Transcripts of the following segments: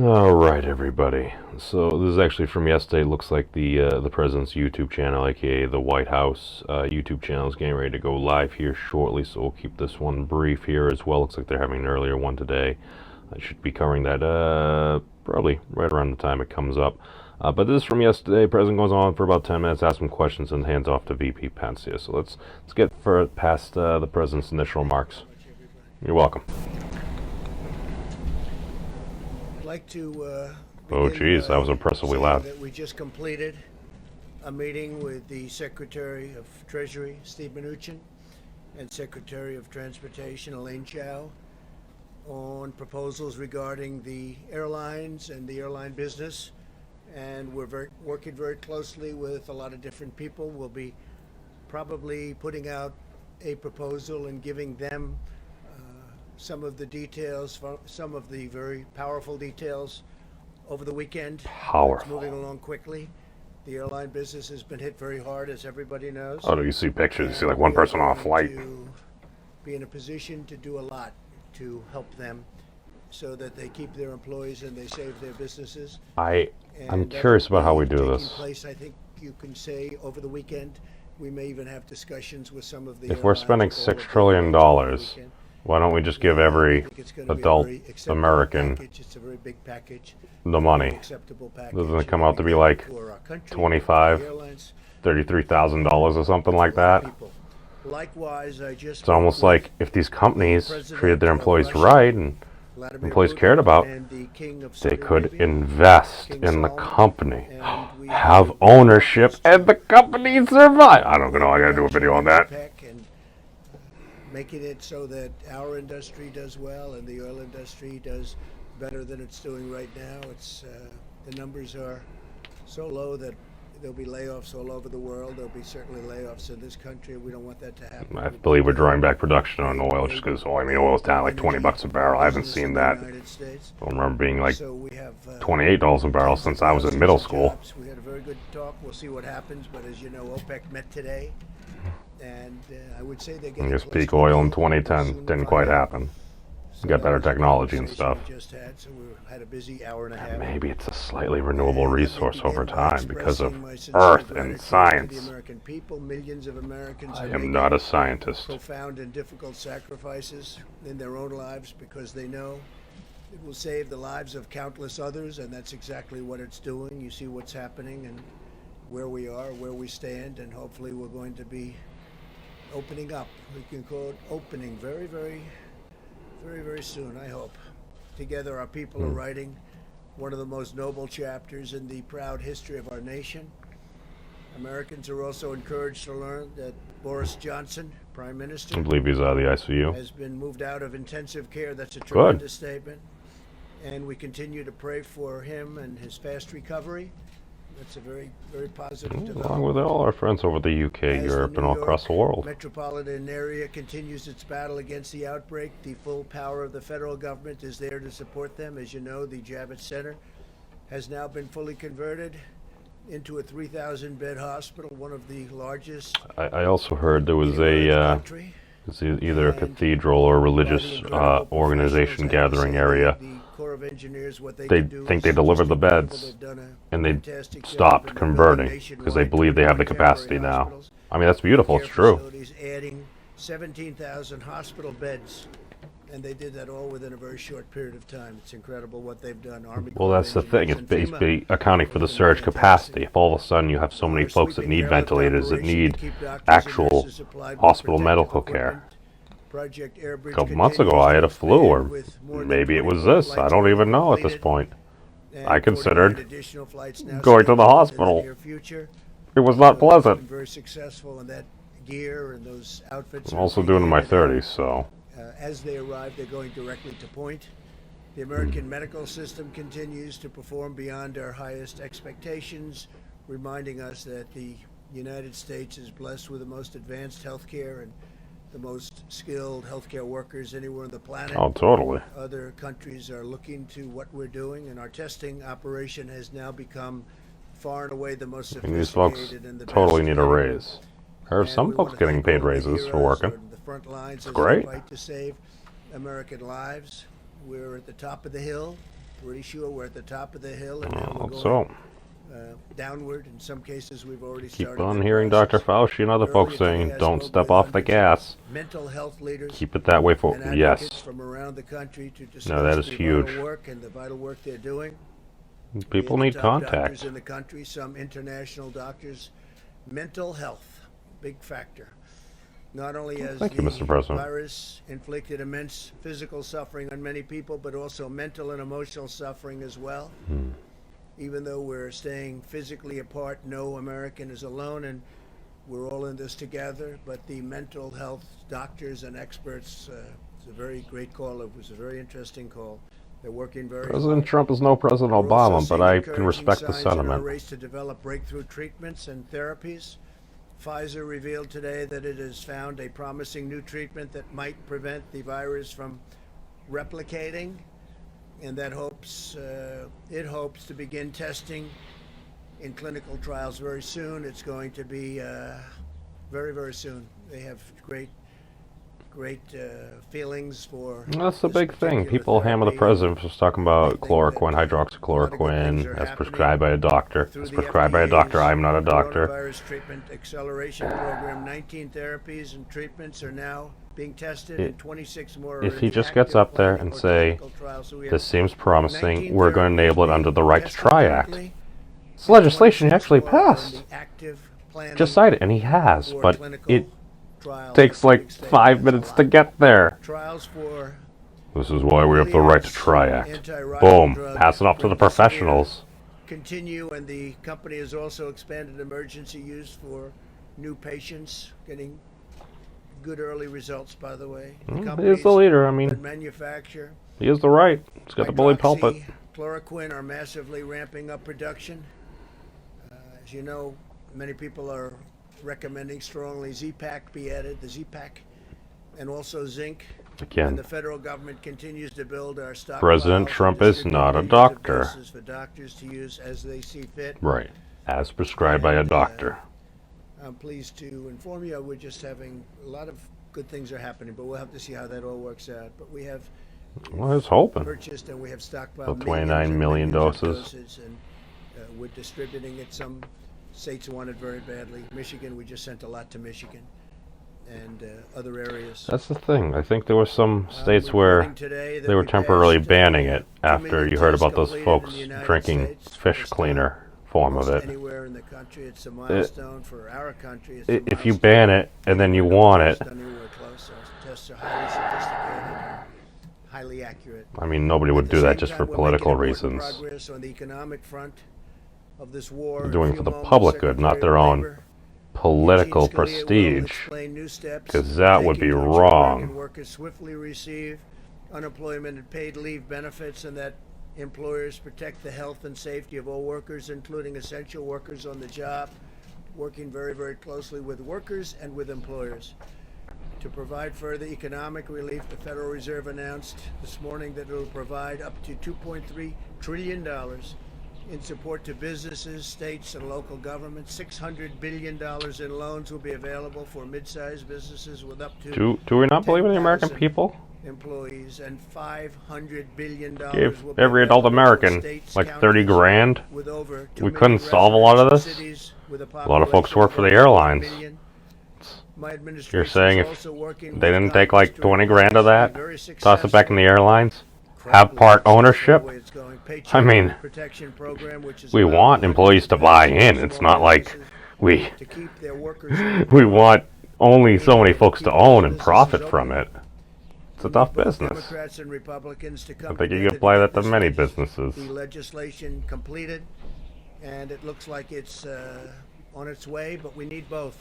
All right, everybody. So this is actually from yesterday. It looks like the president's YouTube channel, aka the White House YouTube channel, is getting ready to go live here shortly. So we'll keep this one brief here as well. Looks like they're having an earlier one today. I should be covering that probably right around the time it comes up. But this is from yesterday. President goes on for about 10 minutes, asks some questions, and hands off to VP Pence here. So let's get past the president's initial remarks. You're welcome. I'd like to Oh, begin geez, that was by impressively saying loud. that we just completed a meeting with the Secretary of Treasury, Steve Mnuchin, and Secretary of Transportation, Elaine Chao, on proposals regarding the airlines and the airline business. And we're working very closely with a lot of different people. We'll be probably putting out a proposal and giving them some of the details, some of the very powerful details over the weekend. It's Powerful. moving along quickly. The airline business has been hit very hard, as everybody knows. Oh, do you see pictures? You see like And one we are person on a going flight. to be in a position to do a lot to help them so that they keep their employees and they save their businesses. I'm And curious about how we do taking this. place, I think you can say, over the weekend. We may even have discussions with some of the If we're airlines, spending with all $6 of the trillion, airlines over the weekend. why don't we just give I every think it's gonna be a adult very acceptable American package. It's a very big package. the money? Acceptable package. Doesn't it come It'll out to be good like for our country, $25,000, for the airlines, $33,000 or something like for a lot of that? people. Likewise, I just It's almost spoke with like if these companies President treated their of employees Russia, right and Vladimir employees Putin, cared about, and the King of they Saudi could Arabia, invest King in the Salman, company, and we have ownership, and the company survive. I don't know. I gotta do a video on that. and making it so that our industry does well and the oil industry does better than it's doing right now. It's the numbers are so low that there'll be layoffs all over the world. There'll be certainly layoffs in this country. We don't want that to happen. I believe we're drawing back production on oil just because oil's down like $20 a barrel. I haven't seen that. I don't remember being like So we have $28 a barrel since I was in middle school. jobs. We had a very good talk. We'll see what happens. But as you know, OPEC met today, and I would say they're I getting guess close peak to oil a in deal. Soon 2010 we'll didn't find quite out. happen. So Got that better was the technology and conversation stuff. we just had. So we had a busy hour and a half. Maybe it's a slightly renewable And let me resource over begin by time because of expressing my sincere Earth and gratitude to science. the American people. Millions of Americans I are am making not a scientist. profound and difficult sacrifices in their own lives because they know it will save the lives of countless others, and that's exactly what it's doing. You see what's happening and where we are, where we stand, and hopefully we're going to be opening up. We can call it opening very, very, very, very soon, I hope. Together, our people are writing one of the most noble chapters in the proud history of our nation. Americans are also encouraged to learn that Boris Johnson, Prime Minister, I believe he's out of the ICU. has been moved out of intensive care. That's a Good. tremendous statement. And we continue to pray for him and his fast recovery. That's a very, very positive Along development. with all our friends over the UK, As Europe, the and New all across the York world. metropolitan area continues its battle against the outbreak, the full power of the federal government is there to support them. As you know, the Javits Center has now been fully converted into a 3,000-bed hospital, one of the largest I also heard there was in the a country. it's either a And cathedral or a By the religious incredible organization professionals, I have to gathering say area. the Corps of Engineers, what They can do think is they delivered just the incredible. beds, They've done a and they fantastic job, stopped and they're moving converting because they nationwide believe they have the temporary capacity now. hospitals, I mean, that's beautiful. care It's true. facilities, adding 17,000 hospital beds, and they did that all within a very short period of time. It's incredible what they've done. Army Well, Corps of that's the thing. Engineers It's and FEMA basically accounting for the has been surge fantastic. capacity. If all of a sudden you have so many Our folks that sweeping need airlift ventilators, that operation to need keep doctors and actual nurses supplied with hospital protective medical care. equipment. Project Airbridge A couple months ago, continues I to had a flu, expand or with more than maybe it was 24 this. I flights don't already even know at this completed, point. and I 49 considered additional flights now going to the scheduled in hospital. the near future. It was not It's pleasant. been very successful, and that gear and those outfits I'm are also being doing in my handed out. 30s, so As they arrive, they're going directly to point. The American medical system continues to perform beyond our highest expectations, reminding us that the United States is blessed with the most advanced healthcare and the most skilled healthcare workers anywhere on the planet. oh, totally. Other countries are looking to what we're doing, and our testing operation has now become far and away the most And these folks sophisticated and the totally best need a available. raise. I heard And some we folks want to getting thank paid all the raises for heroes working. who are in the front lines as great. they fight to save American lives. We're at the top of the hill, Pretty sure we're at the top of the hill, and now we're Hope going so. downward. In some cases, we've already Keep started. on that hearing Dr. process. Fauci and other folks Earlier today, saying, I don't spoke step with off the hundreds of gas. mental health leaders Keep it that way for, and advocates yes. from around the country to discuss No, that is the huge. vital work and the vital work they're doing. People We need have the top contact. doctors in the country, some international doctors. Mental health, big factor. Not only has Thank you, the Mr. President. virus inflicted immense physical suffering on many people, but also mental and emotional suffering as well. Even though we're staying physically apart, no American is alone, and we're all in this together. But the mental health doctors and experts, it's a very great call. It was a very interesting call. They're working very President hard. Trump is no President We're also Obama, but seeing I can encouraging respect the signs in our sentiment. race to develop breakthrough treatments and therapies. Pfizer revealed today that it has found a promising new treatment that might prevent the virus from replicating, and that it hopes to begin testing in clinical trials very soon. It's going to be very, very soon. They have great feelings for. That's the this big thing. particular People hammer the therapy. president for just talking about think that, chloroquine, a lot of good things hydroxychloroquine, are as happening prescribed by a doctor. through As the prescribed by a doctor. FDA's I'm not a doctor. Coronavirus Treatment Acceleration Program. 19 therapies and treatments are now being tested, and 26 more are If in he the just gets active up there planning and or say, clinical trials. So we have this seems promising, 19 we're going to therapies enable it under being the Right to tested Try Act. currently, It's legislation he 26 actually more are in passed. the active planning Just cite it, and he has, for but clinical it trials. takes That's a like big statement. 5 That's a minutes lot. to get there. Trials for This is why we have the Right to Try Act. Boom, pass it off to the professionals. Continue, and the company has also expanded emergency use for new patients, getting good early results, by the way. He is the companies leader, I that mean, manufacture he is the right. He's got the bully pulpit. hydroxychloroquine are massively ramping up production. As you know, many people are recommending strongly Z-Pak be added, the Z-Pak, and also zinc. And Again, the federal government continues to build our stockpiles. President and Trump is distribute not a millions of doctor. doses for doctors to use as they see fit. right, as prescribed by a doctor. I'm pleased to inform you we're just having a lot of good things are happening, but we'll have to see how that all works out. But we have Well, I was hoping. purchased and we have stockpiled So millions 29 and million millions of doses. and we're distributing it. Some states want it very badly. Michigan, we just sent a lot to Michigan and other areas. That's the thing. I think there were some states where Reporting today that they were we temporarily passed, banning it 2 after million you heard tests about those completed folks in the United drinking States. fish It's cleaner form of almost it. anywhere in the country, it's a milestone for our country. It's a If you milestone. ban it and then you want it, It's done anywhere close. Our tests are highly sophisticated, highly accurate. I mean, nobody At would the do that same just time, for we're political making important reasons. Progress on the economic front of this war. They're In doing a it for few the moments, public good, not Secretary their of own Labor political Eugene Scalia will prestige. explain new steps 'Cause that would taken be to ensure wrong. American workers swiftly receive unemployment and paid leave benefits, and that employers protect the health and safety of all workers, including essential workers on the job, working very, very closely with workers and with employers. To provide further economic relief, the Federal Reserve announced this morning that it will provide up to $2.3 trillion in support to businesses, states, and local governments. $600 billion in loans will be available for mid-sized businesses with up to Do we not believe in the American 10,000 people? employees, and $500 billion Gave will be every adult available for American states, like 30 counties, grand. with over 2 We million couldn't solve a lot of residents, this. cities with a A lot of folks population work for the over 1 airlines. million. My administration You're saying is if also working they with didn't take Congress like to 20 grand of be that, very toss it back in the successful, airlines, have incredibly part successful ownership? the way it's going. Paycheck I mean, protection program, which is we about want employees to buy in. small It's not like businesses we to keep their workers in we want only so many to folks to keep own and businesses profit open. from it. It's a We tough need both business. Democrats and Republicans to come I think you together can apply get that to this many businesses. the legislation completed, and it looks like it's on its way, but we need both.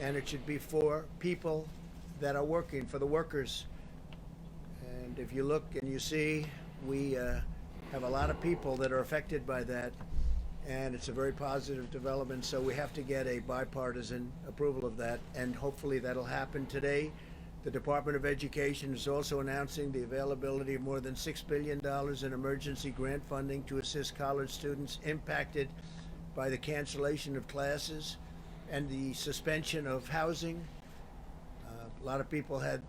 And it should be for people that are working, for the workers. And if you look and you see, we have a lot of people that are affected by that, and it's a very positive development. So we have to get a bipartisan approval of that, and hopefully that'll happen today. The Department of Education is also announcing the availability of more than $6 billion in emergency grant funding to assist college students impacted by the cancellation of classes and the suspension of housing. A lot of people had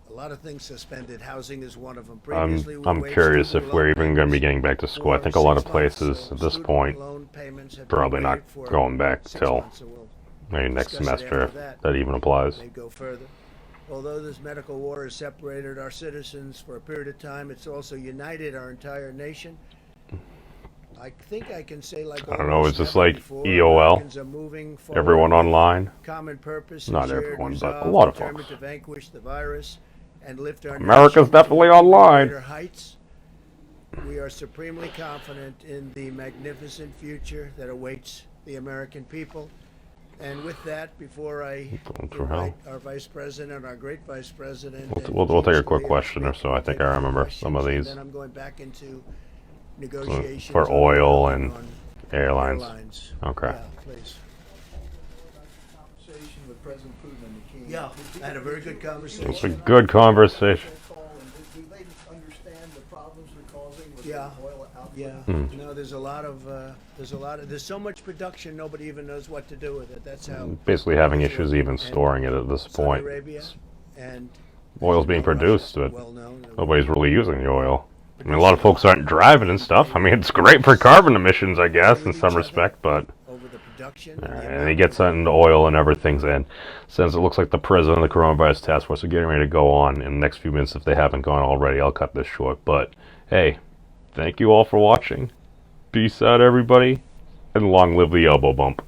a lot of things suspended. Housing is one of them. Previously, we I'm waived curious student if we're loan even going to be payments getting back to school. I for think a lot of 6 months, places so at this student point loan payments have been probably not waived for going back 6 till months, so we'll maybe next discuss it semester, after if that even applies. may go further. Although this medical war has separated our citizens for a period of time, it's also united our entire nation. I think I can say, like I don't know, almost is this never like before, EOL? Americans are moving forward Everyone with online? common purpose, and Not shared everyone, but a resolve, lot of determined folks. to vanquish the virus and lift our America's nation to definitely even online. greater heights. We are supremely confident in the magnificent future that awaits the American people. And with that, before I Going through hell. invite our Vice President, our great Vice President, and We'll take a James quick Lee, question or so. I think I take remember some of questions, these. and then I'm going back into negotiations For on oil and on airlines. Okay. Yeah, please. Conversation with President Putin and the King. Yeah, I had a very good It's a conversation. good conversation. Do they understand the problems they're causing with Yeah. the oil output? Yeah, no, there's so much production, nobody even knows what to do with it. That's how Basically having it's issues working. even And storing it at this Saudi point. Arabia and Oil's being produced, but well known. nobody's really using the oil. I mean, a lot of folks aren't driving and stuff. I mean, it's great for carbon emissions, I guess, in some respect, but... over the production. And he gets into oil and everything's in. Since it looks like the president of the coronavirus task force are getting ready to go on in the next few minutes, if they haven't gone already, I'll cut this short. But, hey, thank you all for watching. Peace out, everybody, and long live the elbow bump.